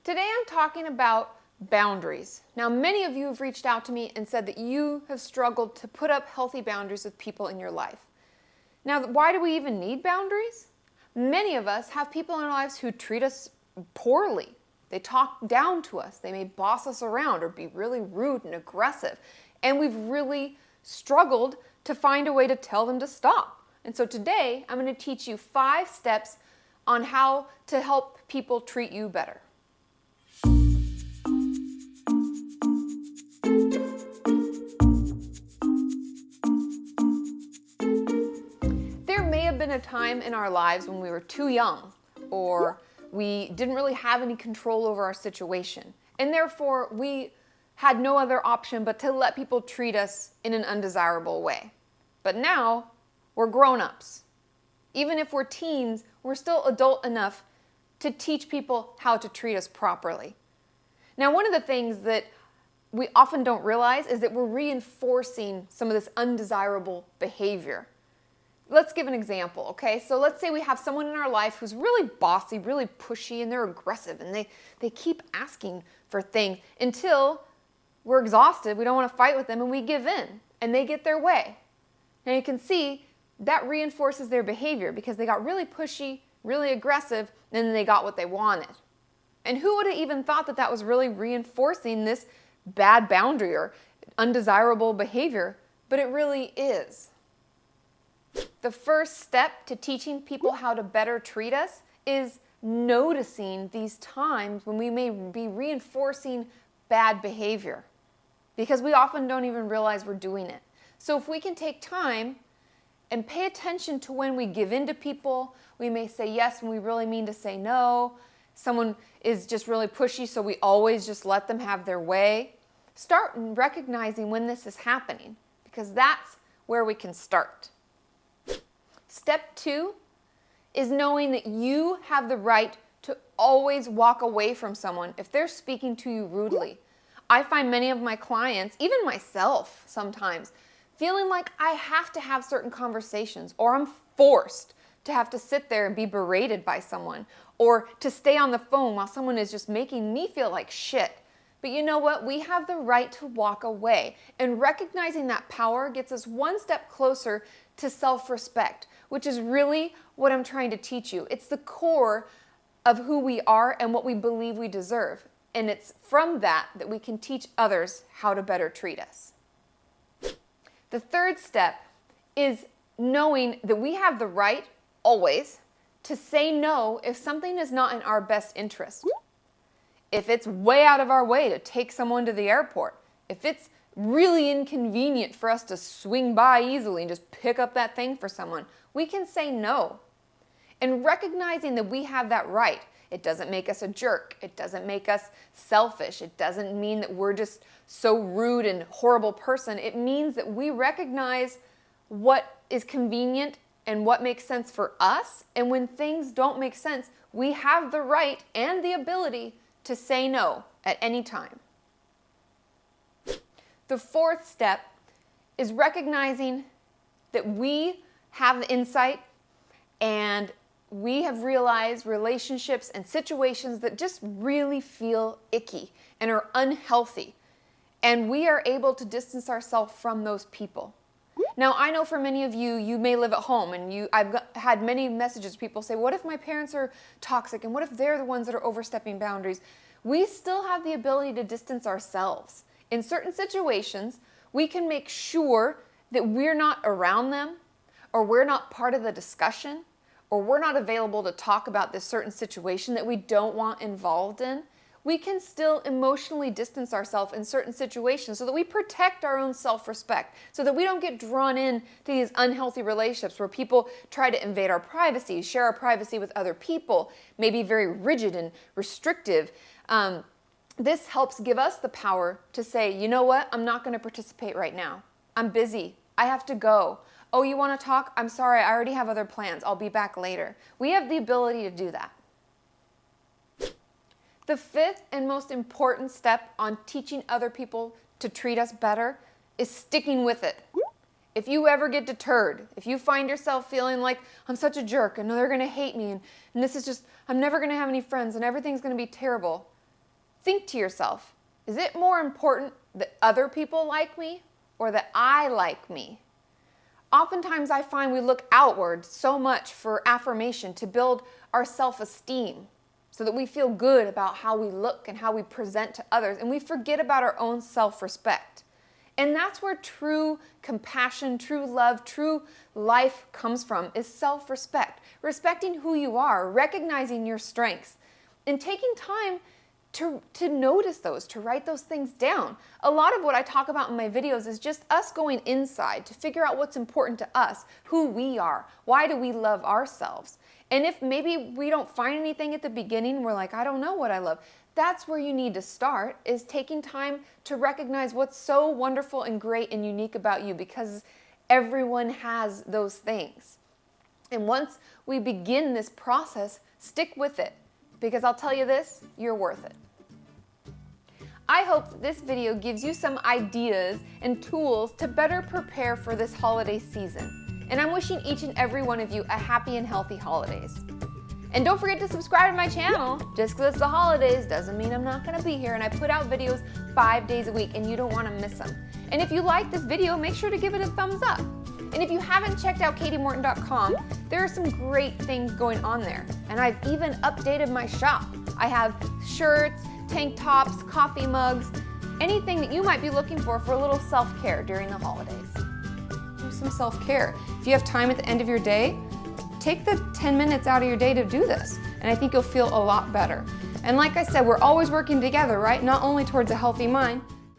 Today I'm talking about boundaries. Now, many of you have reached out to me and said that you have struggled to put up healthy boundaries with people in your life. Now, why do we even need boundaries? Many of us have people in our lives who treat us poorly. They talk down to us. They may boss us around or be really rude and aggressive. And we've really struggled to find a way to tell them to stop. And so today, I'm going to teach you 5 steps on how to help people treat you better. There may have been a time in our lives when we were too young, or we didn't really have any control over our situation, and therefore we had no other option but to let people treat us in an undesirable way. But now, we're grown-ups. Even if we're teens, we're still adult enough to teach people how to treat us properly. Now, one of the things that we often don't realize is that we're reinforcing some of this undesirable behavior. Let's give an example, okay? So let's say we have someone in our life who's really bossy, really pushy, and they're aggressive, and they keep asking for things until we're exhausted, we don't want to fight with them, and we give in, and they get their way. Now you can see that reinforces their behavior because they got really pushy, really aggressive, and then they got what they wanted. And who would have even thought that that was really reinforcing this bad boundary or undesirable behavior? But it really is. The first step to teaching people how to better treat us is noticing these times when we may be reinforcing bad behavior, because we often don't even realize we're doing it. So if we can take time and pay attention to when we give in to people, we may say yes when we really mean to say no. Someone is just really pushy, so we always just let them have their way. Start recognizing when this is happening, because that's where we can start. Step 2 is knowing that you have the right to always walk away from someone if they're speaking to you rudely. I find many of my clients, even myself sometimes, feeling like I have to have certain conversations, or I'm forced to have to sit there and be berated by someone, or to stay on the phone while someone is just making me feel like shit. But you know what? We have the right to walk away, and recognizing that power gets us one step closer to self-respect, which is really what I'm trying to teach you. It's the core of who we are and what we believe we deserve. And it's from that we can teach others how to better treat us. The third step is knowing that we have the right, always, to say no if something is not in our best interest. If it's way out of our way to take someone to the airport, if it's really inconvenient for us to swing by easily and just pick up that thing for someone, we can say no. And recognizing that we have that right, it doesn't make us a jerk. It doesn't make us selfish. It doesn't mean that we're just so rude and horrible person. It means that we recognize what is convenient and what makes sense for us. And when things don't make sense, we have the right and the ability to say no at any time. The fourth step is recognizing that we have the insight and we have realized relationships and situations that just really feel icky and are unhealthy. And we are able to distance ourselves from those people. Now, I know for many of you, you may live at home, and I've had many messages, people say, what if my parents are toxic, and what if they're the ones that are overstepping boundaries? We still have the ability to distance ourselves. In certain situations, we can make sure that we're not around them, or we're not part of the discussion, or we're not available to talk about this certain situation that we don't want involved in. We can still emotionally distance ourselves in certain situations so that we protect our own self-respect, so that we don't get drawn into these unhealthy relationships where people try to invade our privacy, share our privacy with other people, maybe very rigid and restrictive. This helps give us the power to say, you know what, I'm not going to participate right now. I'm busy. I have to go. Oh, you want to talk? I'm sorry, I already have other plans. I'll be back later. We have the ability to do that. The fifth and most important step on teaching other people to treat us better is sticking with it. If you ever get deterred, if you find yourself feeling like I'm such a jerk and they're going to hate me and this is just, I'm never going to have any friends and everything's going to be terrible, think to yourself, is it more important that other people like me or that I like me? Oftentimes I find we look outward so much for affirmation to build our self-esteem so that we feel good about how we look and how we present to others, and we forget about our own self-respect. And that's where true compassion, true love, true life comes from, is self-respect. Respecting who you are, recognizing your strengths, and taking time to notice those, to write those things down. A lot of what I talk about in my videos is just us going inside to figure out what's important to us, who we are, why do we love ourselves. And if maybe we don't find anything at the beginning, we're like, I don't know what I love. That's where you need to start, is taking time to recognize what's so wonderful and great and unique about you, because everyone has those things. And once we begin this process, stick with it, because I'll tell you this, you're worth it. I hope this video gives you some ideas and tools to better prepare for this holiday season. And I'm wishing each and every one of you a happy and healthy holidays. And don't forget to subscribe to my channel. Just because it's the holidays doesn't mean I'm not gonna be here, and I put out videos 5 days a week and you don't wanna miss them. And if you like this video, make sure to give it a thumbs up. And if you haven't checked out KatiMorton.com, there are some great things going on there. And I've even updated my shop. I have shirts, tank tops, coffee mugs, anything that you might be looking for a little self-care during the holidays. Do some self-care. If you have time at the end of your day, take the 10 minutes out of your day to do this. And I think you'll feel a lot better. And like I said, we're always working together, right? Not only towards a healthy mind,